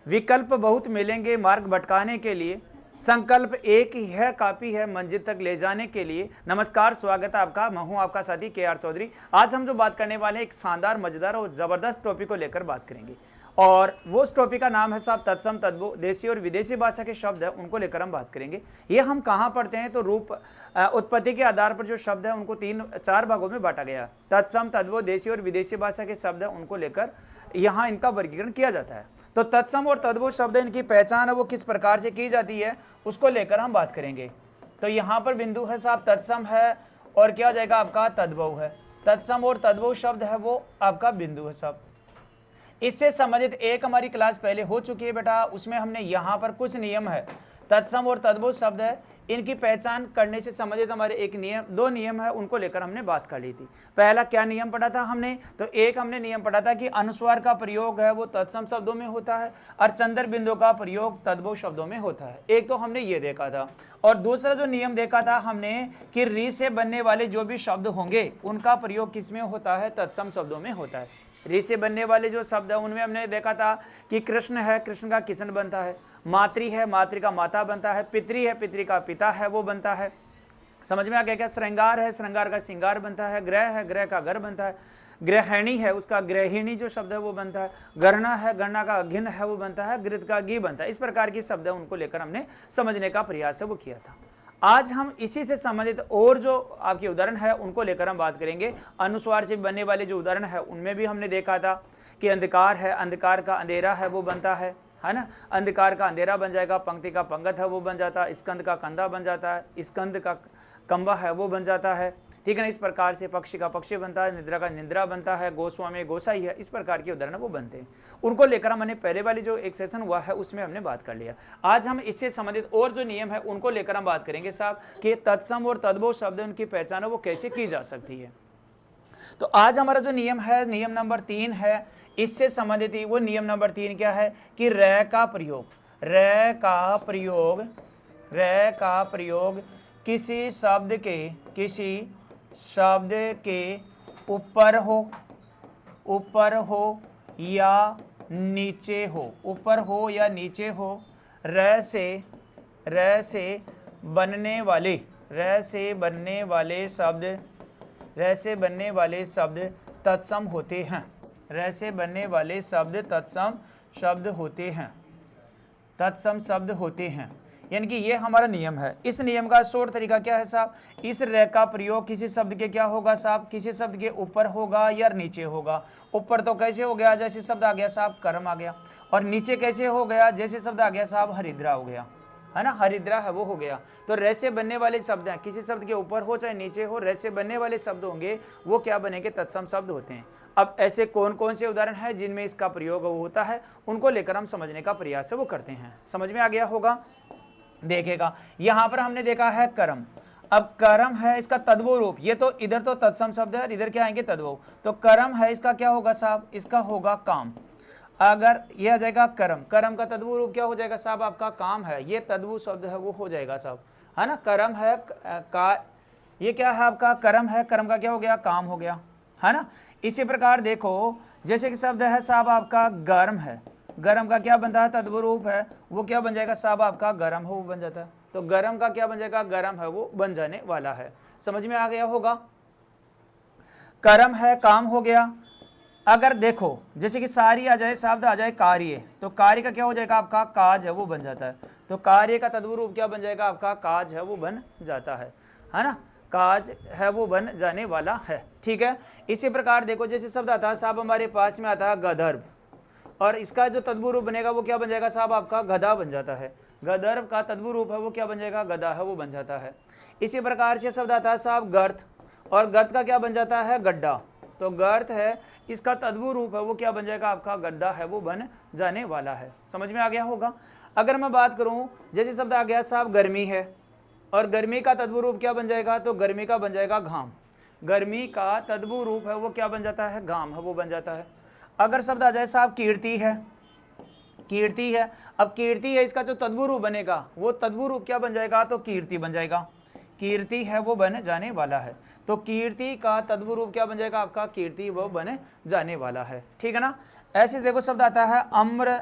विकल्प बहुत मिलेंगे मार्ग भटकाने के लिए, संकल्प एक ही है काफी है मंजिल तक ले जाने के लिए। नमस्कार, स्वागत है आपका, मैं हूं आपका साथी के आर चौधरी। आज हम जो बात करने वाले हैं एक शानदार, मजेदार और जबरदस्त टॉपिक को लेकर बात करेंगे, और वो उस टॉपिक का नाम है साहब तत्सम तद्भव। देसी और विदेशी भाषा के शब्द है उनको लेकर हम बात करेंगे। ये हम कहाँ पढ़ते हैं तो रूप उत्पत्ति के आधार पर जो शब्द है उनको 3-4 भागों में बांटा गया। तत्सम तद्भव देसी और विदेशी भाषा के शब्द है उनको लेकर यहाँ इनका वर्गीकरण किया जाता है। तो तत्सम और तद्भव शब्द इनकी पहचान है वो किस प्रकार से की जाती है उसको लेकर हम बात करेंगे। तो यहाँ पर बिंदु है साहब तत्सम है और क्या हो जाएगा आपका तद्भव है। तत्सम और तद्भव शब्द है वो आपका बिंदु है साहब। इससे संबंधित एक हमारी क्लास पहले हो चुकी है बेटा, उसमें हमने यहाँ पर कुछ नियम है तत्सम और तद्भव शब्द है इनकी पहचान करने से संबंधित हमारे एक नियम, 2 नियम है उनको लेकर हमने बात कर ली थी। पहला क्या नियम पढ़ा था हमने, तो एक हमने नियम पढ़ा था कि अनुस्वार का प्रयोग है वो तत्सम शब्दों में होता है और चंद्र बिंदु का प्रयोग तद्भव शब्दों में होता है। एक तो हमने ये देखा था, और दूसरा जो नियम देखा था हमने कि री से बनने वाले जो भी शब्द होंगे उनका प्रयोग किस में होता है, तत्सम शब्दों में होता है। री से बनने वाले जो शब्द है उनमें हमने देखा था कि कृष्ण है, कृष्ण का किशन बनता है, मातृ है, मातृ का माता बनता है, पितृ है, पितृ का पिता है वो बनता है। समझ में आ गया क्या? श्रृंगार है, श्रृंगार का श्रृंगार बनता है, ग्रह है, ग्रह का घर बनता है, गृहिणी है उसका गृहिणी जो शब्द है वो बनता है, गणना है, गणना का घिन है वो बनता है, गृत का घी बनता है। इस प्रकार की शब्द है उनको लेकर हमने समझने का प्रयास है वो किया था। आज हम इसी से संबंधित और जो आपके उदाहरण है उनको लेकर हम बात करेंगे। अनुस्वार से बनने वाले जो उदाहरण है उनमें भी हमने देखा था कि अंधकार है, अंधकार का अंधेरा है वो बनता है ना, अंधकार का अंधेरा बन जाएगा, पंक्ति का पंगत है वो बन जाता है, स्कंद का कंधा बन जाता है, स्कंद का कंबा है वो बन जाता है, ठीक है ना। इस प्रकार से पक्षी का पक्षी बनता है, निद्रा का निद्रा बनता है, गोस्वामी गोसाई है, इस प्रकार के उदाहरण वो बनते हैं। उनको लेकर हमने पहले वाली जो एक सेशन हुआ है उसमें हमने बात कर लिया। आज हम इससे संबंधित और जो नियम है उनको लेकर हम बात करेंगे साहब कि तत्सम और तद्भव शब्द उनकी पहचान है वो कैसे की जा सकती है। तो आज हमारा जो नियम है नियम नंबर 3 है, इससे संबंधित ही वो नियम नंबर 3 क्या है कि र का प्रयोग, र का प्रयोग किसी शब्द के ऊपर हो या नीचे हो, ऊपर हो या नीचे हो, र से बनने वाले शब्द तत्सम होते हैं। र से बनने वाले शब्द तत्सम शब्द होते हैं। यानी कि ये हमारा नियम है। इस नियम का शॉर्ट तरीका क्या है साहब, इस र का प्रयोग किसी शब्द के क्या होगा साहब, किसी शब्द के ऊपर होगा या नीचे होगा। ऊपर तो कैसे हो गया, जैसे शब्द आ गया साहब कर्म आ गया, और नीचे कैसे हो गया, जैसे शब्द आ गया साहब हरिद्रा हो गया, है ना, हरिद्रा है वो हो गया। तो र से बनने वाले शब्द हैं, किसी शब्द के ऊपर हो चाहे नीचे हो, र से बनने वाले शब्द होंगे वो क्या बनेंगे, तत्सम शब्द होते हैं। अब ऐसे कौन कौन से उदाहरण हैं जिनमें इसका प्रयोग होता है उनको लेकर हम समझने का प्रयास है वो करते हैं। समझ में आ गया होगा। देखेगा यहां पर हमने देखा है कर्म। अब कर्म है इसका तद्भव रूप, ये तो इधर तो तत्सम शब्द है और इधर क्या आएंगे तद्भव। तो कर्म है इसका क्या होगा साहब, इसका होगा काम। अगर ये आ जाएगा कर्म, कर्म का तद्भव रूप क्या हो जाएगा साहब, आपका काम है, ये तद्भव शब्द है वो हो जाएगा साहब, है ना। कर्म है का, ये क्या है आपका कर्म है, कर्म का क्या हो गया, काम हो गया, है ना। इसी प्रकार देखो जैसे कि शब्द है साहब आपका गर्म है, गरम का क्या बनता है, तद्भव रूप है वो क्या बन जाएगा साहब आपका गरम हो वो बन जाता है। तो गरम का क्या बन जाएगा, गरम है वो बन जाने वाला है। समझ में आ गया होगा। कर्म है काम हो गया। अगर देखो जैसे कि सारी आ जाए, शब्द आ जाए कार्य, तो कार्य का क्या हो जाएगा आपका काज है वो बन जाता है। तो कार्य का तद्भव रूप क्या बन जाएगा आपका, काज है वो बन जाता है ना, काज है वो बन जाने वाला है, ठीक है। इसी प्रकार देखो जैसे शब्द आता है साहब हमारे पास में आता है गधर्व, और इसका जो तद्भव रूप बनेगा वो क्या बन जाएगा साहब आपका गधा बन जाता है। गधर्व का तद्भव रूप है वो क्या बन जाएगा, गधा है वो बन जाता है। इसी प्रकार से शब्द आता है साहब गर्थ, और गर्थ का क्या बन जाता है, गड्ढा। तो गर्थ है इसका तद्भव रूप है वो क्या बन जाएगा आपका, गड्ढा है वो बन जाने वाला है। समझ में आ गया होगा। अगर मैं बात करूं जैसे शब्द आ गया साहब गर्मी है, और गर्मी का तद्भव रूप क्या बन जाएगा, तो गर्मी का बन जाएगा घाम। गर्मी का तद्भव रूप है वो क्या बन जाता है, घाम है वो बन जाता है। अगर शब्द आ जाए साहब कीर्ति है, कीर्ति है, अब कीर्ति है इसका जो तद्भव रूप बनेगा वो तद्भव रूप क्या बन जाएगा, तो कीर्ति बन जाएगा। कीर्ति है वो बन जाने वाला है। तो कीर्ति का तद्भव रूप क्या बन जाएगा आपका, कीर्ति वो बन जाने वाला है, ठीक है ना। ऐसे देखो शब्द आता है अम्र,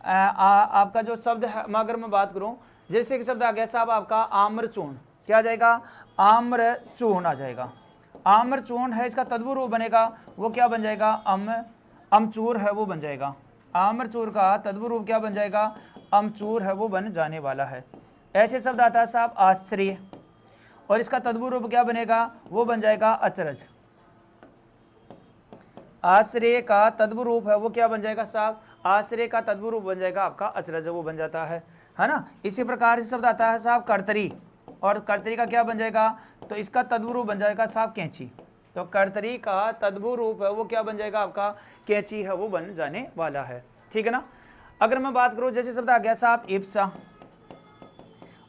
आपका जो शब्द है, अगर मैं बात करूं, जैसे कि शब्द आ गया साहब आपका आम्रचूर्ण, क्या आ जाएगा, आम्रचूर्ण आ जाएगा। आम्रचूर्ण है, इसका तद्भव रूप बनेगा वो क्या बन जाएगा, अमचूर है वो बन जाएगा। आम्रचूर का तद्भव रूप क्या बन जाएगा, अमचूर है वो बन जाने वाला है। ऐसे शब्द आता है साहब आश्रय, और इसका तद्भव रूप क्या बनेगा, वो बन जाएगा अचरज। आश्रय का तद्भव रूप है वो क्या बन जाएगा साहब, आश्रय का तद्भव रूप बन जाएगा आपका अचरज, वो बन जाता है ना। इसी प्रकार से शब्द आता है साहब कर्तरी, और कर्तरी का क्या बन जाएगा, तो इसका तद्भव रूप बन जाएगा साहब कैंची। तो कर्तरी का तद्भव रूप है वो क्या बन जाएगा आपका, कैंची है वो बन जाने वाला है, ठीक है ना। अगर मैं बात करूं, जैसे शब्द आ गया साहब इप्सा,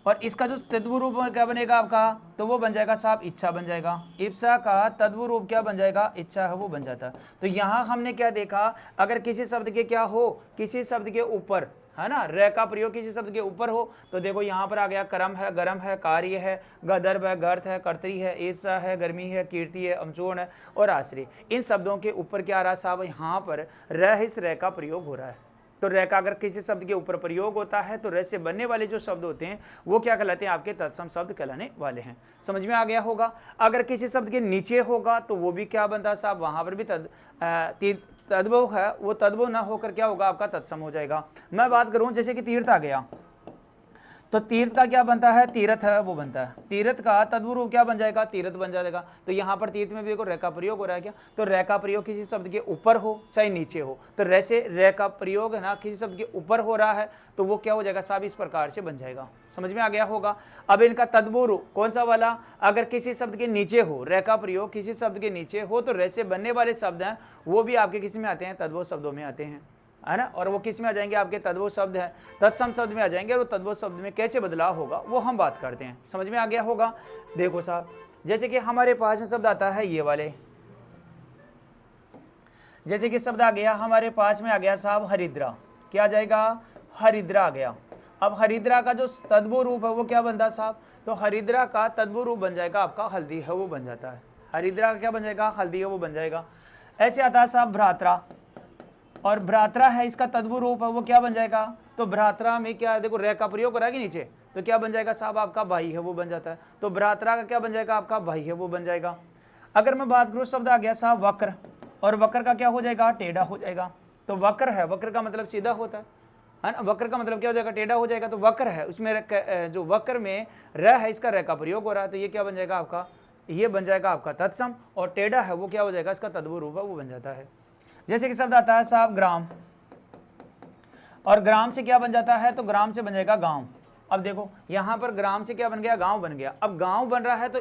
और इसका जो तद्भव रूप क्या बनेगा आपका, तो वो बन जाएगा साहब इच्छा बन जाएगा। इप्सा का तद्भव रूप क्या बन जाएगा, इच्छा है वो बन जाता है। तो यहाँ हमने क्या देखा, अगर किसी शब्द के क्या हो, किसी शब्द के ऊपर, है ना, र का प्रयोग किसी शब्द के ऊपर हो, तो देखो यहाँ पर आ गया कर्म है, गरम है, कार्य है, गदर्भ है, गर्थ है, कर्तरी है, ईर्षा है, गर्मी है, कीर्ति है, अमचूर्ण है और आश्रय। इन शब्दों के ऊपर क्या आ रहा है साहब, यहाँ पर र, इस र का प्रयोग हो रहा है। तो र का अगर किसी शब्द के ऊपर प्रयोग होता है तो र से बनने वाले जो शब्द होते हैं वो क्या कहलाते हैं, आपके तत्सम शब्द कहलाने वाले हैं। समझ में आ गया होगा। अगर किसी शब्द के नीचे होगा तो वो भी क्या बनता है साहब, वहां पर भी तद्भव है, वो तद्भव ना होकर क्या होगा, आपका तत्सम हो जाएगा। मैं बात करूं, जैसे कि तीर्थ आ गया, तो तीर्थ का क्या बनता है, तीर्थ है वो बनता है। तीर्थ का तद्भव रूप क्या बन जाएगा, तीर्थ बन जाएगा। तो यहाँ पर तीर्थ में भी देखो र का प्रयोग हो रहा है क्या, तो र का प्रयोग किसी शब्द के ऊपर हो चाहे नीचे हो, तो र से र का प्रयोग है ना किसी शब्द के ऊपर हो रहा है तो वो क्या हो जाएगा साहब, इस प्रकार से बन जाएगा। समझ में आ गया होगा। अब इनका तद्भव रूप कौन सा वाला, अगर किसी शब्द के नीचे हो, र का प्रयोग किसी शब्द के नीचे हो तो र से बनने वाले शब्द हैं वो भी आपके किस में आते हैं, तद्भव शब्दों में आते हैं, है ना। और वो किस में आ जाएंगे, आपके तद्भव शब्द है, तत्सम शब्द में आ जाएंगे। और वो तद्भव शब्द में कैसे बदलाव होगा वो हम बात करते हैं। समझ में आ गया होगा। देखो साहब, जैसे कि हमारे पास में शब्द आता है ये वाले, जैसे कि शब्द आ गया हमारे पास में आ गया साहब हरिद्रा, क्या आ जाएगा, हरिद्रा आ गया। अब हरिद्रा का जो तद्भव रूप है वो क्या बनता है साहब, तो हरिद्रा का तद्भव रूप बन जाएगा आपका हल्दी है वो बन जाता है। हरिद्रा का क्या बन जाएगा, हल्दी है वो बन जाएगा। ऐसे आता है साहब भ्रात्रा, और भ्रात्रा है इसका तद्भव रूप है वो क्या बन जाएगा, तो भ्रात्रा में क्या है, देखो र का प्रयोग करा कि नीचे, तो क्या बन जाएगा साहब, आपका भाई है वो बन जाता है। तो भ्रात्रा का क्या बन जाएगा, आपका भाई है वो बन जाएगा। अगर मैं बात करूँ, शब्द आ गया साहब वक्र, और वक्र का क्या हो जाएगा, टेढ़ा हो जाएगा। तो वक्र है, वक्र का मतलब सीधा होता है ना, वक्र का मतलब क्या हो जाएगा, टेढ़ा हो जाएगा। तो वक्र है, उसमें जो वक्र में र है इसका र का प्रयोग हो रहा है, तो ये क्या बन जाएगा आपका, ये बन जाएगा आपका तत्सम। और टेढ़ा है वो क्या हो जाएगा, इसका तद्भव रूप है वो बन जाता है। जैसे कि शब्द आता है साहब ग्राम, और ग्राम से क्या बन जाता है, तो ग्राम से बन जाएगा गांव। अब देखो यहाँ पर ग्राम से क्या बन गया, गांव बन गया। अब गांव बन रहा है तो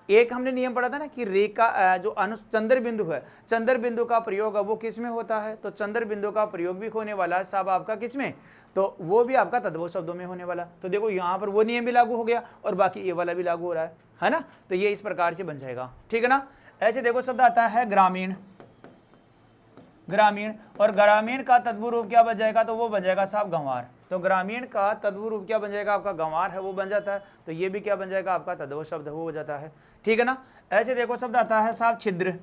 एक हमने नियम पढ़ा था ना कि रेखा जो चंद्र बिंदु है, चंद्र बिंदु का प्रयोग वो किस में होता है, तो चंद्र बिंदु का प्रयोग भी होने वाला है साहब आपका किस में, तो वो भी आपका तद्भव शब्दों में होने वाला। तो देखो यहाँ पर वो नियम भी लागू हो गया और बाकी ये वाला भी लागू हो रहा है ना। तो ये इस प्रकार से बन जाएगा, ठीक है ना। ऐसे देखो शब्द आता है ग्रामीण, ग्रामीण, और ग्रामीण का तद्भव रूप क्या बन जाएगा, तो वो बन जाएगा साहब गंवार। तो ग्रामीण का तद्भव रूप क्या बन जाएगा, आपका गंवार है वो बन जाता है। तो ये भी क्या बन जाएगा, आपका तद्भव शब्द वो हो जाता है, ठीक है ना। ऐसे देखो शब्द आता है साहब छिद्र,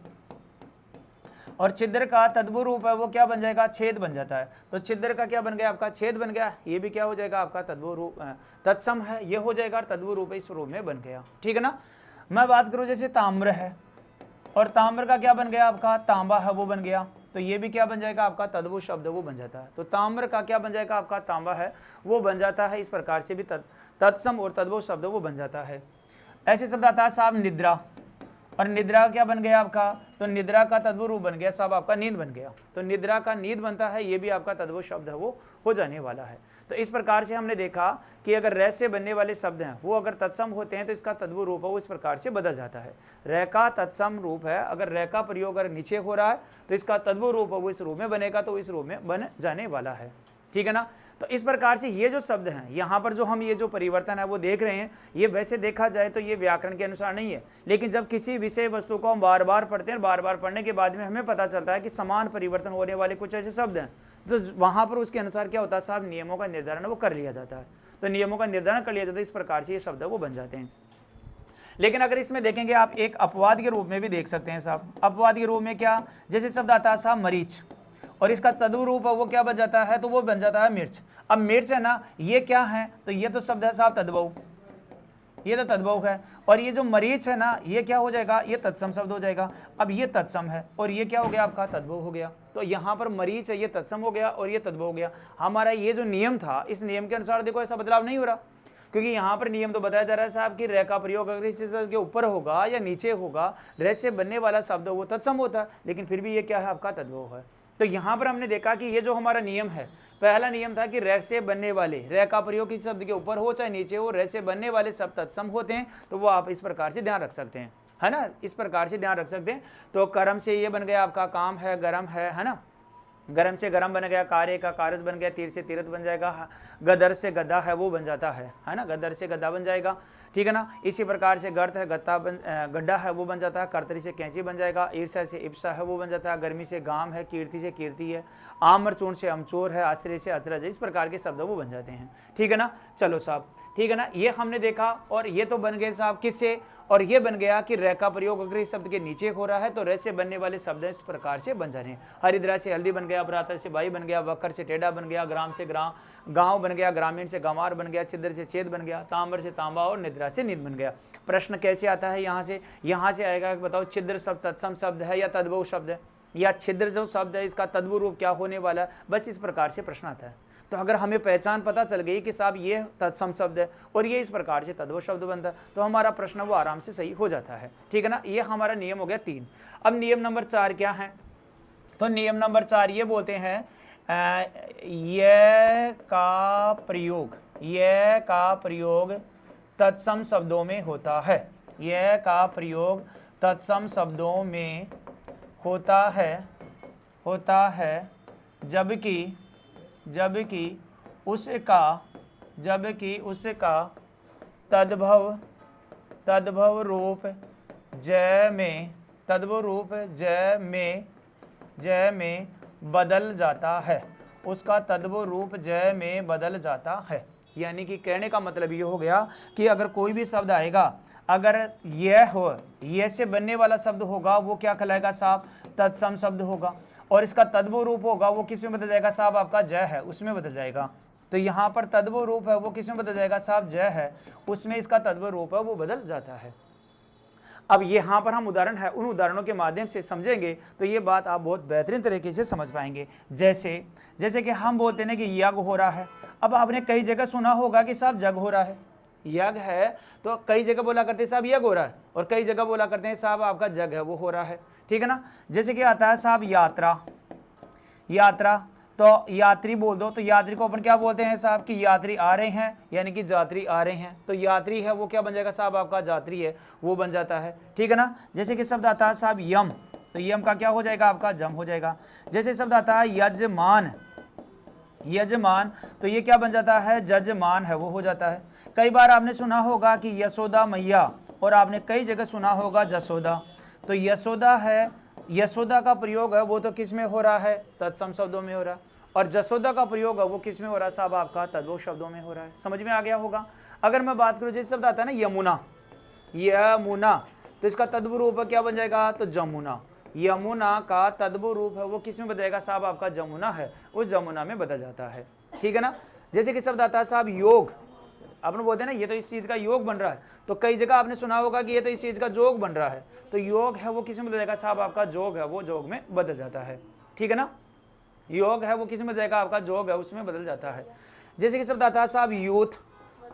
और छिद्र का तद्भव रूप है वो क्या बन जाएगा, छेद बन जाता है। तो छिद्र का क्या बन गया, आपका छेद बन गया। ये भी क्या हो जाएगा, आपका तद्भव रूप तत्सम है ये हो जाएगा, तद्भव रूप इस रूप में बन गया, ठीक है ना। मैं बात करूँ जैसे ताम्र है, और ताम्र का क्या बन गया, आपका तांबा है वो बन गया। तो ये भी क्या बन जाएगा, आपका तद्भव शब्द वो बन जाता है। तो ताम्र का क्या बन जाएगा, आपका तांबा है वो बन जाता है। इस प्रकार से भी तत्सम और तद्भव शब्द वो बन जाता है। ऐसे शब्द आता है साहब निद्रा, और निद्रा क्या बन गया आपका, तो निद्रा का तद्भव रूप बन गया साहब आपका नींद बन गया। तो निद्रा का नींद बनता है, ये भी आपका तद्भव शब्द है वो हो जाने वाला है। तो इस प्रकार से हमने देखा कि अगर र से बनने वाले शब्द हैं वो अगर तत्सम होते हैं तो इसका तद्भव रूप है वो इस प्रकार से बदल जाता है। र का तत्सम रूप है, अगर र का प्रयोग अगर नीचे हो रहा है तो इसका तद्भव रूप है वो इस रूप में बनेगा, तो इस रूप में बन जाने वाला है, ठीक है ना। तो इस प्रकार से ये जो शब्द हैं यहाँ पर जो हम ये जो परिवर्तन है वो देख रहे हैं, ये वैसे देखा जाए तो ये व्याकरण के अनुसार नहीं है, लेकिन जब किसी विषय वस्तु को हम बार बार पढ़ते हैं, बार बार पढ़ने के बाद में हमें पता चलता है कि समान परिवर्तन होने वाले कुछ ऐसे शब्द हैं, तो वहाँ पर उसके अनुसार क्या होता है साहब, नियमों का निर्धारण वो कर लिया जाता है। तो नियमों का निर्धारण कर लिया जाता है, इस प्रकार से ये शब्द वो बन जाते हैं। लेकिन अगर इसमें देखेंगे आप एक अपवाद के रूप में भी देख सकते हैं साहब। अपवाद के रूप में क्या, जैसे शब्द आता है साहब मरीच, और इसका तद्भव रूप है वो क्या बन जाता है, तो वो बन जाता है मिर्च। अब मिर्च है ना, ये क्या है, तो ये तो शब्द है साहब तद्भव, ये तो तद्भव है। और ये जो मरीच है ना, ये क्या हो जाएगा, ये तत्सम शब्द हो जाएगा। अब ये तत्सम है और ये क्या हो गया आपका, तद्भव हो गया। तो यहाँ पर मरीच है, ये तत्सम हो गया और ये तद्भव हो गया। हमारा ये जो नियम था, इस नियम के अनुसार देखो ऐसा बदलाव नहीं हो रहा, क्योंकि यहाँ पर नियम तो बताया जा रहा है साहब कि रे का प्रयोग अगर इस शब्द के ऊपर होगा या नीचे होगा, रे से बनने वाला शब्द वो तत्सम होता है, लेकिन फिर भी ये क्या है, आपका तद्भव है। तो यहाँ पर हमने देखा कि ये जो हमारा नियम है, पहला नियम था कि रे से बनने वाले, रे का प्रयोग किसी शब्द के ऊपर हो चाहे नीचे हो, रे से बनने वाले शब्द तत्सम होते हैं। तो वो आप इस प्रकार से ध्यान रख सकते हैं, है ना, इस प्रकार से ध्यान रख सकते हैं। तो कर्म से ये बन गया आपका काम है, गरम है ना, गरम से गरम बन गया, कार्य का कारज बन गया, तीर से तीरथ बन जाएगा, गदर से गद्दा है वो बन जाता है ना, गदर से गद्दा बन जाएगा, ठीक है ना। इसी प्रकार से गर्त है, गड्ढा है वो बन जाता है, कर्तरी से कैंची बन जाएगा, ईर्षा से इप्सा है वो बन जाता है, गर्मी से गाम है, कीर्ति से कीर्ति है, आम्रचूर्ण से अमचोर है, आश्रय से अचरज है, इस प्रकार के शब्द वो बन जाते हैं, ठीक है ना। चलो साहब, ठीक है ना, ये हमने देखा। और ये तो बन गए साहब किससे, और ये बन गया कि रे का प्रयोग अगर इस शब्द के नीचे हो रहा है तो रे से बनने वाले शब्द इस प्रकार से बन जा रहे हैं। हरिद्रा से हल्दी बन गया, भ्रातर से भाई बन गया, वक्र से टेढ़ा बन गया, ग्राम से गांव बन गया, ग्रामीण से गंवार बन गया, छिद्र से छेद बन गया, ताम्र से तांबा और निद्रा से निद बन गया। प्रश्न कैसे आता है, यहाँ से आएगा, बताओ छिद्र शब्द तत्सम शब्द है या तद्भव शब्द है, या छिद्र जो शब्द है इसका तद्भव रूप क्या होने वाला है, बस इस प्रकार से प्रश्न आता है। तो अगर हमें पहचान पता चल गई कि साहब ये तत्सम शब्द है और ये इस प्रकार से तद्भव शब्द बनता है, तो हमारा प्रश्न वो आराम से सही हो जाता है, ठीक है ना। ये हमारा नियम हो गया 3। अब नियम नंबर 4 क्या है, तो नियम नंबर 4 ये बोलते हैं ये का प्रयोग तत्सम शब्दों में होता है, यह का प्रयोग तत्सम शब्दों में होता है जबकि उसका तद्भव रूप जय में बदल जाता है, उसका तद्भव रूप जय में बदल जाता है। यानी कि कहने का मतलब ये हो गया कि अगर कोई भी शब्द आएगा, अगर यह से बनने वाला शब्द होगा वो क्या कहलाएगा साहब, तत्सम शब्द होगा, और इसका तद्भव रूप होगा वो किस में बदल जाएगा साहब, आपका जय है उसमें बदल जाएगा। तो यहाँ पर तद्भव रूप है वो किस में बदल जाएगा साहब, जय है उसमें इसका तद्भव रूप है वो बदल जाता है। अब यहाँ पर हम उदाहरण है, उन उदाहरणों के माध्यम से समझेंगे तो ये बात आप बहुत बेहतरीन तरीके से समझ पाएंगे। जैसे कि हम बोलते हैं कि यज्ञ हो रहा है। अब आपने कई जगह सुना होगा कि साहब जग हो रहा है, यज्ञ है, तो कई जगह बोला करते हैं साहब यज्ञ हो रहा है, और कई जगह बोला करते हैं साहब आपका जग है वो हो रहा है, ठीक है ना। जैसे कि आता है साहब यात्रा, तो यात्री बोल दो, तो यात्री को अपन क्या बोलते हैं साहब कि यात्री आ रहे हैं, यानी कि जात्री आ रहे हैं, तो यात्री है वो क्या बन जाएगा साहब, आपका जात्री है वो बन जाता है, ठीक है ना। जैसे कि शब्द आता है साहब यम, तो यम का क्या हो जाएगा, आपका जम हो जाएगा। जैसे शब्द आता है यजमान, तो ये क्या बन जाता है, जजमान है वो हो जाता है। कई बार आपने सुना होगा कि यशोदा मैया, और आपने कई जगह सुना होगा जसोदा, तो यशोदा है, यशोदा का प्रयोग है वो तो किस में हो रहा है, तत्सम शब्दों में हो रहा है, और जसोदा का प्रयोग है वो किस में हो रहा है साहब, आपका तद्भव शब्दों में हो रहा है। समझ में आ गया होगा। अगर मैं बात करूं, जैसे शब्द आता है ना यमुना, तो इसका तद्भव रूप क्या बन जाएगा, तो जमुना। यमुना का तद्भव रूप है वो किस में बदलेगा साहब, आपका जमुना है, उस जमुना में बदल जाता है, ठीक है ना। जैसे कि शब्द आता है साहब योग, आपने बोलते हैं ना ये तो इस चीज का योग बन रहा है, तो कई जगह आपने सुना होगा कि ये तो इस चीज का जोग बन रहा है, तो योग है वो किस में बदलेगा साहब, आपका जोग है वो जोग में बदल जाता है, ठीक है ना। योग है वो किस में बदलेगा, आपका जोग है उसमें बदल जाता है। जैसे कि शब्द आता है साहब यूथ,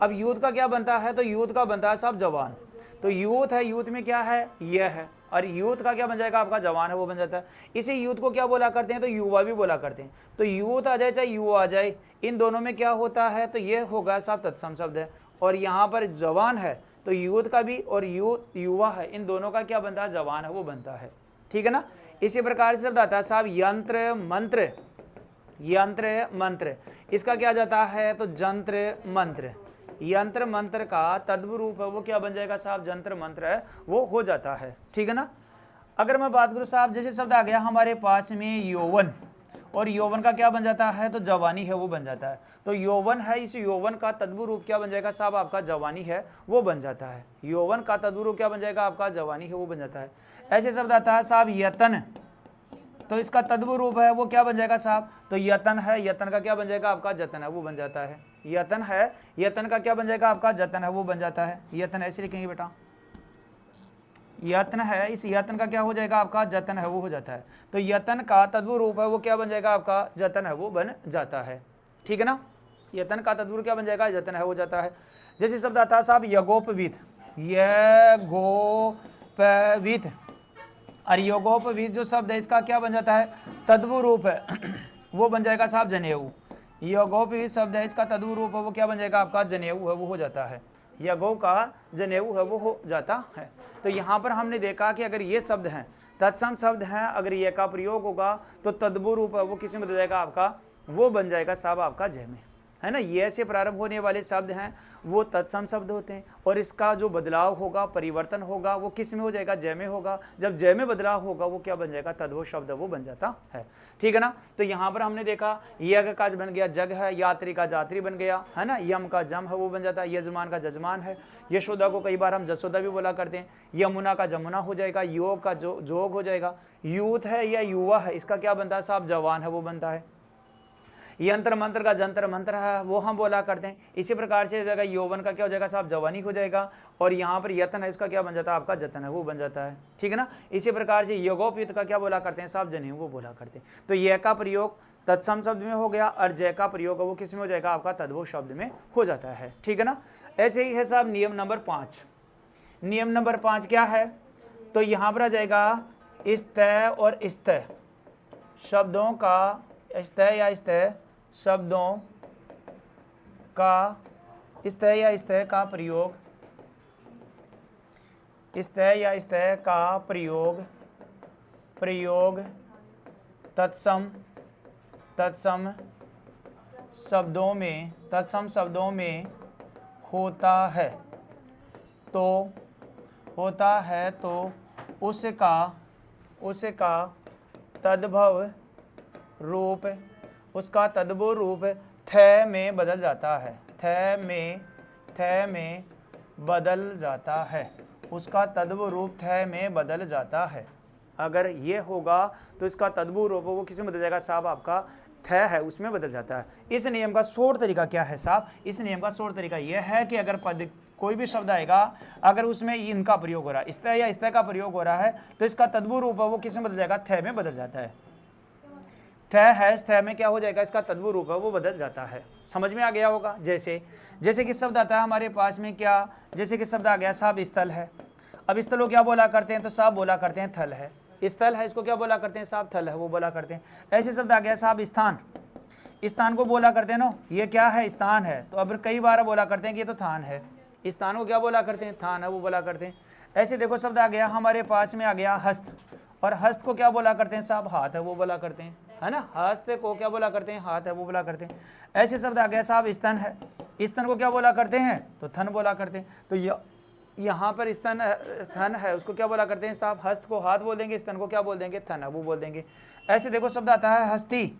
अब यूथ का क्या बनता है, तो यूथ का बनता है साहब जवान, तो यूथ है, यूथ में क्या है, यह है, और यूथ का क्या बन जाएगा, आपका जवान है वो बन जाता है। इसी यूथ को क्या बोला करते हैं, तो युवा भी बोला करते हैं। तो यूथ आ जाए चाहे युवा आ जाए, इन दोनों में क्या होता है, तो ये होगा साहब तत्सम शब्द है, और यहाँ पर जवान है तो यूथ का भी, और युवा है, इन दोनों का क्या बनता है, जवान है वो बनता है, ठीक है ना। इसी प्रकार से शब्द आता है साहब यंत्र मंत्र, इसका क्या जाता है, तो जंत्र मंत्र, यंत्र मंत्र का तद्भव रूप है वो क्या बन जाएगा साहब, जंत्र मंत्र है वो हो जाता है, ठीक है ना। अगर मैं बात करूं साहब, जैसे शब्द आ गया हमारे पास में यौवन, और यौवन का क्या बन जाता है, तो जवानी है वो बन जाता है, तो यौवन है, इस यौवन का तद्भव रूप क्या बन जाएगा साहब, आपका जवानी है वो बन जाता है। यौवन का तद्भव रूप क्या बन जाएगा, आपका जवानी है वो बन जाता है। ऐसे शब्द आता है साहब यतन, तो इसका तद्भव रूप है वो क्या बन जाएगा साहब, तो यतन है, यतन का क्या बन जाएगा आपका, जतन है वो बन जाता है। यतन है, यतन का क्या बन जाएगा आपका, जतन है वो बन जाता है। यतन ऐसे लिखेंगे बेटा, यत्न है, इस यत्न का क्या हो जाएगा आपका, जतन है वो हो जाता है। तो यतन का तद्भव रूप है वो क्या बन जाएगा आपका, जतन है वो बन जाता है। ठीक है ना, यतन का तद्भव क्या बन जाएगा, जतन है हो जाता है। जैसे शब्द आता है साहब यगोपवीत, यगोपवीत, और योगोपवीत जो शब्द है इसका क्या बन जाता है, तद्भव रूप है वो बन जाएगा साहब जनेऊ। योगोपवीत शब्द है इसका तद्भव रूप है वो क्या बन जाएगा आपका, जनेऊ है वो हो जाता है। यगो का जनेऊ है वो हो जाता है। तो यहाँ पर हमने देखा कि अगर ये शब्द हैं, तत्सम शब्द हैं, अगर ये का प्रयोग होगा तो तद्भव रूप है वो किसी में बदल जाएगा आपका, वो बन जाएगा साहब आपका जय में, है ना। ये से प्रारंभ होने वाले शब्द हैं वो तत्सम शब्द होते हैं, और इसका जो बदलाव होगा, परिवर्तन होगा, वो किस में हो जाएगा, जय में होगा। जब जय में बदलाव होगा वो क्या बन जाएगा, तद्भव शब्द वो बन जाता है। ठीक है ना। तो यहाँ पर हमने देखा यज्ञ का बन गया जग है, यात्री का जात्री बन गया, है ना। यम का जम है वो बन जाता है, यजमान का जजमान है। यशोदा को कई बार हम जसोदा भी बोला करते हैं। यमुना का जमुना हो जाएगा, योग का जोग हो जाएगा। यूथ है या युवा है, इसका क्या बनता है साहब, जवान है वो बनता है। यंत्र मंत्र का जंतर मंत्र है वो हम बोला करते हैं। इसी प्रकार से जगह यौवन का क्या हो जाएगा साहब, जवानी हो जाएगा। और यहाँ पर यतन है इसका क्या बन जाता है आपका, जतन है वो बन जाता है। ठीक है ना। इसी प्रकार से योगोपयुक्त का क्या बोला करते हैं साहब, जनेऊ वो बोला करते हैं। तो यह का प्रयोग तत्सम शब्द में हो गया, और जय का प्रयोग वो किस में हो जाएगा आपका, तद्भव शब्द में हो जाता है। ठीक है ना। ऐसे ही है साहब नियम नंबर 5। नियम नंबर 5 क्या है, तो यहाँ पर आ जाएगा इस्तः और इस्तः शब्दों का, इस्तः या इस्तः शब्दों का, इस्तः या इस्तः का प्रयोग, इस्तः या इस्तः का प्रयोग, प्रयोग तत्सम, तत्सम शब्दों में, तत्सम शब्दों में होता है तो, होता है तो उसका, उसका तद्भव रूप, उसका तद्भव रूप थ में बदल जाता है, थ में बदल जाता है, उसका तद्भव रूप थ में बदल जाता है। अगर ये होगा तो इसका तद्भव रूप वो किस में बदल जाएगा साहब, आपका थ है उसमें बदल जाता है। इस नियम का शोर तरीका क्या है साहब, इस नियम का शोर तरीका यह है कि अगर पद कोई भी शब्द आएगा, अगर उसमें इनका प्रयोग हो रहा है, इस्तः या इस्तः का प्रयोग हो रहा है, तो इसका तद्भव रूप वो किस में बदल जाएगा, थ में बदल जाता है। थ है, थ में क्या हो जाएगा, इसका तद्भव रूप है वो बदल जाता है। समझ में आ गया होगा। जैसे जैसे कि शब्द आता है हमारे पास में क्या, जैसे कि शब्द आ गया साहब स्थल है। अब स्थल को क्या बोला करते हैं, तो साहब बोला करते हैं थल है। स्थल है इसको क्या बोला करते हैं साहब, थल है वो बोला करते हैं। ऐसे शब्द आ गया साहब स्थान, स्थान को बोला करते हैं ना, ये क्या है, स्थान है। तो अब कई बार बोला करते हैं कि ये तो थान है, स्थान को क्या बोला करते हैं, थान है वो बोला करते हैं। ऐसे देखो शब्द आ गया हमारे पास में आ गया हस्त, और हस्त को क्या बोला करते हैं साहब, हाथ है वो बोला करते हैं, है ना। हस्त को क्या बोला करते हैं, हाथ है वो बोला करते हैं। ऐसे शब्द आ गया साहब स्तन है, स्तन को क्या बोला करते हैं, तो थन बोला करते हैं। तो यहाँ पर स्तन थन है उसको क्या बोला करते हैं साहब, हस्त को हाथ बोल देंगे, स्तन को क्या बोल देंगे, थन है वो बोल देंगे। ऐसे देखो शब्द आता है हस्ती,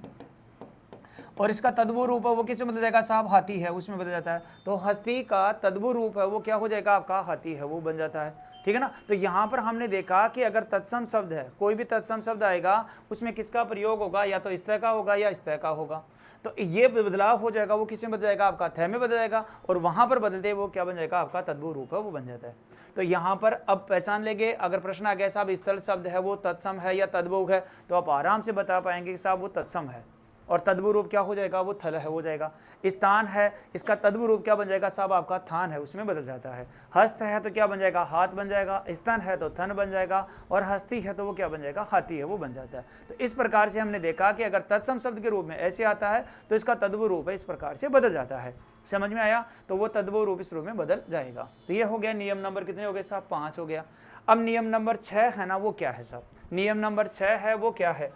और इसका तद्भव रूप है वो किस में बदल जाएगा साहब, हाथी है उसमें बदल जाता है। तो हस्ती का तद्भव रूप है वो क्या हो जाएगा आपका, हाथी है वो बन जाता है। ठीक है ना। तो यहाँ पर हमने देखा कि अगर तत्सम शब्द है, कोई भी तत्सम शब्द आएगा उसमें किसका प्रयोग होगा, या तो इस्तः का होगा या इस्तः का होगा। तो ये बदलाव हो जाएगा वो किस में बदल जाएगा आपका, थ में बदल जाएगा, और वहां पर बदलते वो क्या बन जाएगा आपका, तद्भव रूप है वो बन जाता है। तो यहाँ पर अब पहचान लेंगे, अगर प्रश्न आ गया साहब स्थल शब्द है वो तत्सम है या तद्भव है, तो आप आराम से बता पाएंगे कि साहब वो तत्सम है, और तद्भव रूप क्या हो जाएगा, वो थल है हो जाएगा। स्थान है, इसका तद्भव रूप क्या बन जाएगा साहब, आपका थान है उसमें बदल जाता है। हस्त है तो क्या बन जाएगा, हाथ बन जाएगा। स्तन है तो थन बन जाएगा, और हस्ती है तो वो क्या बन जाएगा, हाथी है वो बन जाता है। तो इस प्रकार से हमने देखा कि अगर तत्सम शब्द के रूप में ऐसे आता है तो इसका तद्भव रूप है इस प्रकार से बदल जाता है। समझ में आया। तो वो तद्भव रूप इस रूप में बदल जाएगा। तो ये हो गया नियम नंबर कितने हो गए साहब, 5 हो गया। अब नियम नंबर 6 है ना, वो क्या है साहब, नियम नंबर 6 है वो क्या है,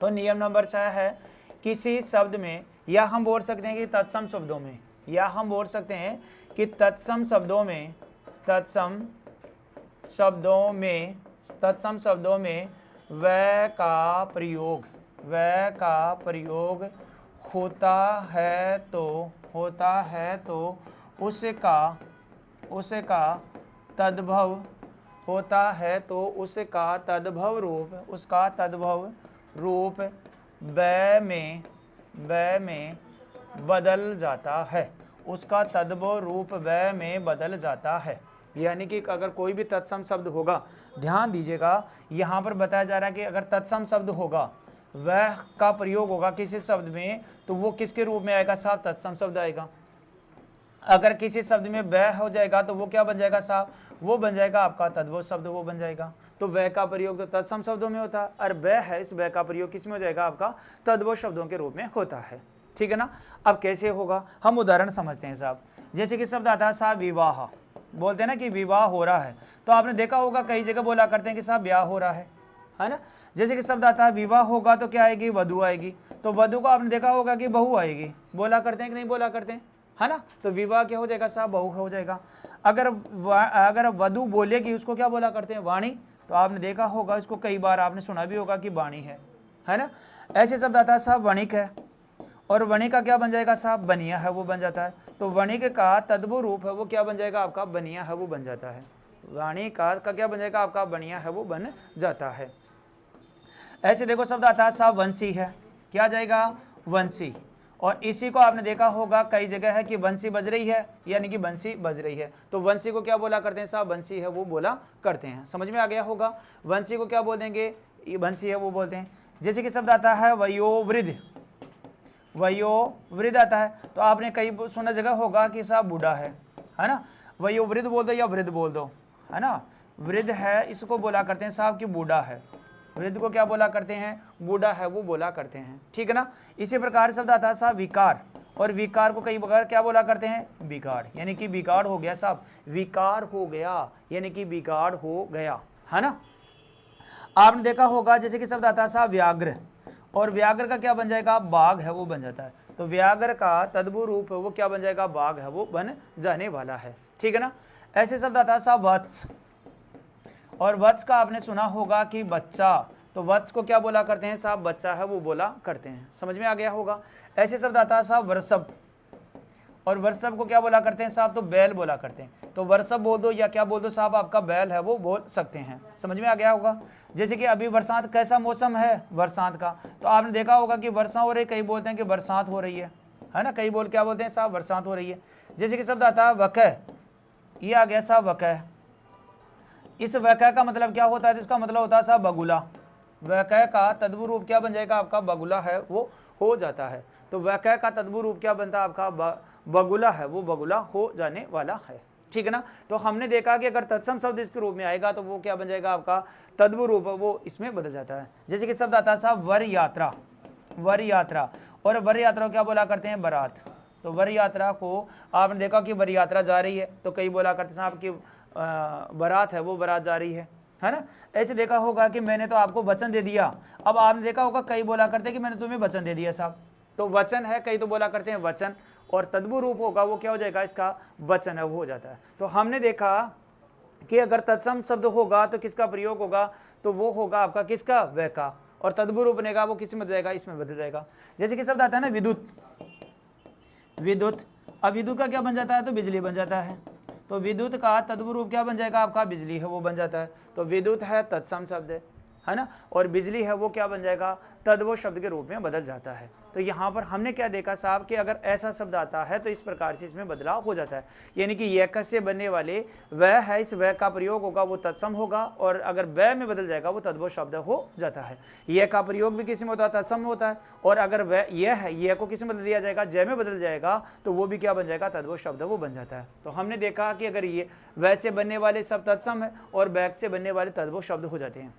तो नियम नंबर 6 है किसी शब्द में, या हम बोल सकते हैं कि तत्सम शब्दों में, या हम बोल सकते हैं कि तत्सम शब्दों में, तत्सम शब्दों में, तत्सम शब्दों में वह का प्रयोग, वह का प्रयोग होता है तो, होता है तो उसका, उसका तद्भव, होता है तो उसका तद्भव रूप, उसका तद्भव रूप बै में बदल जाता है, उसका तद्भव रूप बै में बदल जाता है। यानी कि अगर कोई भी तत्सम शब्द होगा, ध्यान दीजिएगा, यहाँ पर बताया जा रहा है कि अगर तत्सम शब्द होगा, वह का प्रयोग होगा किसी शब्द में, तो वो किसके रूप में आएगा साहब? तत्सम शब्द आएगा। अगर किसी शब्द में वह हो जाएगा तो वो क्या बन जाएगा साहब? वो बन जाएगा आपका तद्भव शब्द, वो बन जाएगा। तो वह का प्रयोग तो तत्सम शब्दों में होता है, और वह है, इस वह का प्रयोग किस में हो जाएगा? आपका तद्भव शब्दों के रूप में होता है। ठीक है ना? अब कैसे होगा, हम उदाहरण समझते हैं साहब। जैसे कि शब्द आता है साहब विवाह, बोलते हैं ना कि विवाह हो रहा है, तो आपने देखा होगा कई जगह बोला करते हैं कि साहब ब्याह हो रहा है ना? जैसे कि शब्द आता है विवाह होगा तो क्या आएगी? वधु आएगी। तो वधु को आपने देखा होगा कि बहू आएगी, बोला करते हैं कि नहीं बोला करते हैं, है ना? तो विवाह क्या हो जाएगा साहब? बहू हो जाएगा। अगर वधु बोलेगी, उसको क्या बोला करते हैं? वाणी। तो आपने देखा होगा, इसको कई बार आपने सुना भी होगा कि वाणी है ना? ऐसे शब्द आता है साहब वणिक है, और वणिक का क्या बन जाएगा साहब? बनिया है, वो बन जाता है। तो वणिक का तद्भव रूप है वो क्या बन जाएगा? आपका बनिया है, वो बन जाता है। वाणी का क्या बन जाएगा? आपका बनिया है, वो बन जाता है। ऐसे देखो शब्द आता है साहब वंशी है, क्या आ जाएगा? वंशी। और इसी को आपने देखा होगा कई जगह है कि वंशी बज रही है, यानी कि बंसी बज रही है। तो वंशी को क्या बोला करते हैं साहब? वंशी है, वो बोला करते हैं। समझ में आ गया होगा? वंशी को क्या बोल देंगे? ये वंशी है, वो बोलते हैं। जैसे कि शब्द आता है वयोवृद्ध, वयोवृद्ध आता है, तो आपने कई सुना जगह होगा कि साहब बूढ़ा है ना? वयोवृद्ध बोल दो या वृद्ध बोल दो, है ना? वृद्ध है, इसको बोला करते हैं साहब कि बूढ़ा है। वृद्ध को क्या बोला करते हैं? बूढ़ा है, वो बोला करते हैं। ठीक है ना? इसी प्रकार शब्द आता है साहब विकार, और विकार को कई बार क्या बोला करते हैं? बिगाड़, यानी कि बिगाड़ हो गया साहब, विकार हो गया, यानी कि बिगाड़ हो गया, है ना? आपने देखा होगा जैसे कि शब्द आता है साहब व्याघ्र, और व्याघ्र का क्या बन जाएगा? बाघ है, वो बन जाता है। तो व्याघ्र का तद्भव रूप है वो क्या बन जाएगा? बाघ है, वो बन जाने वाला है। ठीक है ना? ऐसे शब्द आता है साहब वत्स, और वत्स का आपने सुना होगा कि बच्चा, तो वत्स को क्या बोला करते हैं साहब? बच्चा है, वो बोला करते हैं। समझ में आ गया होगा? ऐसे शब्द आता है साहब वर्षभ, और वर्षभ को क्या बोला करते हैं साहब? तो बैल बोला करते हैं। तो वर्षभ बोल दो या क्या बोल दो साहब? आपका बैल है, वो बोल सकते हैं। समझ में आ गया होगा? जैसे कि अभी बरसात, कैसा मौसम है बरसात का, तो आपने देखा होगा कि वर्षा हो रही, कई बोलते हैं कि बरसात हो रही है ना? कई बोल क्या बोलते हैं साहब? बरसात हो रही है। जैसे कि शब्द आता है वकह, ये आ गया साहब वकह। इस वकह का मतलब क्या होता है? तो इसका मतलब होता है साहब बगुला। वकह का तद्भव रूप क्या बन जाएगा? आपका बगुला है, वो हो जाता है। तो वकह का तद्भव रूप क्या बनता है? आपका बगुला है, वो बगुला हो जाने वाला है। ठीक है ना? तो हमने देखा कि अगर तत्सम शब्द इसके रूप में आएगा तो वो क्या बन जाएगा? आपका तद्भव रूप, वो इसमें बदल जाता है। जैसे कि शब्द आता है साहब वर यात्रा, वर यात्रा, और वर यात्रा को क्या बोला करते हैं? बारात। तो वर यात्रा को आपने देखा कि वर यात्रा जा रही है, तो कई बोला करते हैं साहब कि बारात है, वो बारात जा रही है ना? ऐसे देखा होगा कि मैंने तो आपको वचन दे दिया। अब आपने देखा होगा कई बोला करते हैं कि मैंने तुम्हें वचन दे दिया साहब, तो वचन है, कई तो बोला करते हैं वचन, और तद्भव रूप होगा वो क्या हो जाएगा? इसका वचन है, वो हो जाता है। तो हमने देखा कि अगर तत्सम शब्द होगा तो किसका प्रयोग होगा? तो वो होगा आपका किसका? वह का। और तद्भव रूप बनेगा वो किस में बदल जाएगा? इसमें बदल जाएगा। जैसे कि शब्द आता है ना विद्युत, विद्युत। अब विद्युत का क्या बन जाता है? तो बिजली बन जाता है। तो विद्युत का तद्भव रूप क्या बन जाएगा? आपका बिजली है, वो बन जाता है। तो विद्युत है तत्सम शब्द है ना? और बिजली है, वो क्या बन जाएगा? तद्भव शब्द के रूप में बदल जाता है। तो यहाँ पर हमने क्या देखा साहब कि अगर ऐसा शब्द आता है तो इस प्रकार से इसमें बदलाव हो जाता है। यानी कि यक से बनने वाले वह है, इस वह का प्रयोग होगा वो तत्सम होगा, और अगर वह में बदल जाएगा वो तद्भव शब्द हो जाता है। यह का प्रयोग भी किसी में होता है? तत्सम में होता है। और अगर वह यह है, यह को किसी में बदल दिया जाएगा? जय में बदल जाएगा, तो वो भी क्या बन जाएगा? तद्भव शब्द वो बन जाता है। तो हमने देखा कि अगर ये वह से बनने वाले सब तत्सम है और बैक से बनने वाले तद्भव शब्द हो जाते हैं।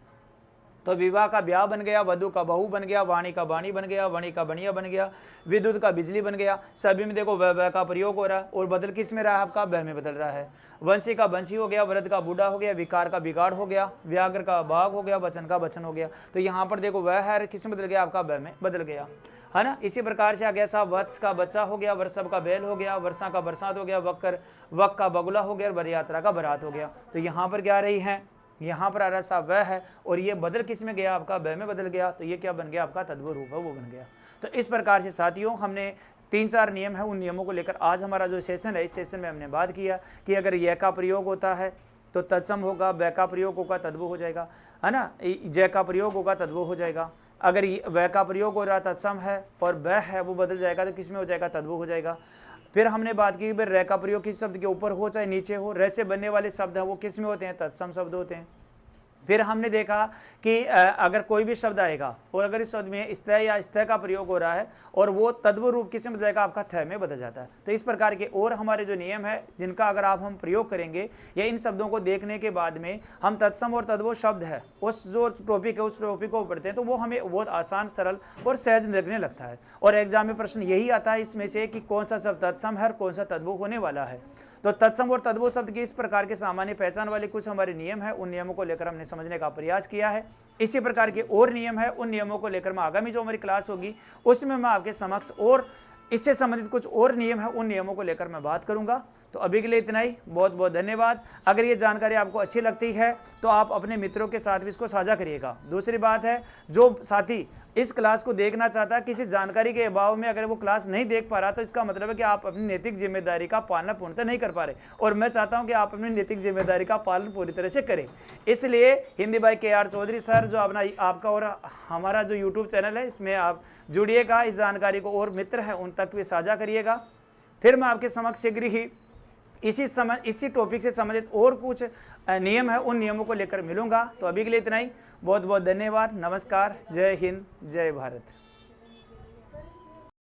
तो विवाह का ब्याह बन गया, वधु का बहू बन गया, वाणी का वाणी बन गया, वणी का बनिया बन गया, विद्युत का बिजली बन गया। सभी में देखो वह का प्रयोग हो रहा है, और बदल किस में रहा है? आपका वह में बदल रहा है। वंशी का वंशी हो गया, वृद्ध का बूढ़ा हो गया, विकार का बिगाड़ हो गया, व्याघ्र का बाघ हो गया, वचन का वचन हो गया। तो यहाँ पर देखो वह है किस में बदल गया? आपका वह में बदल गया, है ना? इसी प्रकार से आ गया साहब वत्स का बच्चा हो गया, वर्षभ का बैल हो गया, वर्षा का बरसात हो गया, वक का बगुला हो गया, वर यात्रा का बरात हो गया। तो यहाँ पर क्या रही है? यहाँ पर आ रहा साहब वह है, और ये बदल किस में गया? आपका वह में बदल गया। तो ये क्या बन गया? आपका तद्भव रूप है, वो बन गया। तो इस प्रकार से साथियों हमने 3-4 नियम है, उन नियमों को लेकर आज हमारा जो सेशन है, इस सेशन में हमने बात किया कि अगर यह का प्रयोग होता है तो तत्सम होगा, बै का प्रयोग होगा तद्भव हो जाएगा, है ना? जय का प्रयोग होगा तद्भव हो जाएगा, अगर वह का प्रयोग हो रहा तत्सम है और वह है वो बदल जाएगा तो किस में हो जाएगा, तद्भव हो जाएगा। फिर हमने बात की रह का प्रयोग किस शब्द के ऊपर हो चाहे नीचे हो, रह से बनने वाले शब्द हैं वो किस में होते हैं, तत्सम शब्द होते हैं। फिर हमने देखा कि अगर कोई भी शब्द आएगा और अगर इस शब्द में स्थ या स्थ का प्रयोग हो रहा है और वो तद्भव रूप किस में बदल जाएगा, आपका थ में बदल जाता है। तो इस प्रकार के और हमारे जो नियम है जिनका अगर हम प्रयोग करेंगे या इन शब्दों को देखने के बाद में हम तत्सम और तद्भव शब्द है उस जो टॉपिक है उस टॉपिक को पढ़ते हैं तो वो हमें बहुत आसान, सरल और सहज लगने लगता है। और एग्जाम में प्रश्न यही आता है इसमें से कि कौन सा शब्द तत्सम है और कौन सा तद्भव होने वाला है। तो तत्सम और तद्भव शब्द की इस प्रकार के सामान्य पहचान वाले कुछ हमारे नियम है, उन नियमों को लेकर हमने समझने का प्रयास किया है। इसी प्रकार के और नियम है, उन नियमों को लेकर मैं आगामी जो हमारी क्लास होगी उसमें मैं आपके समक्ष और इससे संबंधित कुछ और नियम है उन नियमों को लेकर मैं बात करूंगा। तो अभी के लिए इतना ही, बहुत बहुत धन्यवाद। अगर ये जानकारी आपको अच्छी लगती है तो आप अपने मित्रों के साथ भी इसको साझा करिएगा। दूसरी बात है, जो साथी इस क्लास को देखना चाहता है किसी जानकारी के अभाव में अगर वो क्लास नहीं देख पा रहा तो इसका मतलब है कि आप अपनी नैतिक जिम्मेदारी का पालन पूर्णतः नहीं कर पा रहे, और मैं चाहता हूं कि आप अपनी नैतिक जिम्मेदारी का पालन पूरी तरह से करें। इसलिए हिंदी भाई KR चौधरी सर जो अपना आपका और हमारा जो यूट्यूब चैनल है इसमें आप जुड़िएगा, इस जानकारी को और मित्र हैं उन तक भी साझा करिएगा। फिर मैं आपके समक्ष शीघ्र ही इसी टॉपिक से संबंधित और कुछ नियम है उन नियमों को लेकर मिलूंगा। तो अभी के लिए इतना ही, बहुत बहुत धन्यवाद, नमस्कार, जय हिंद, जय भारत।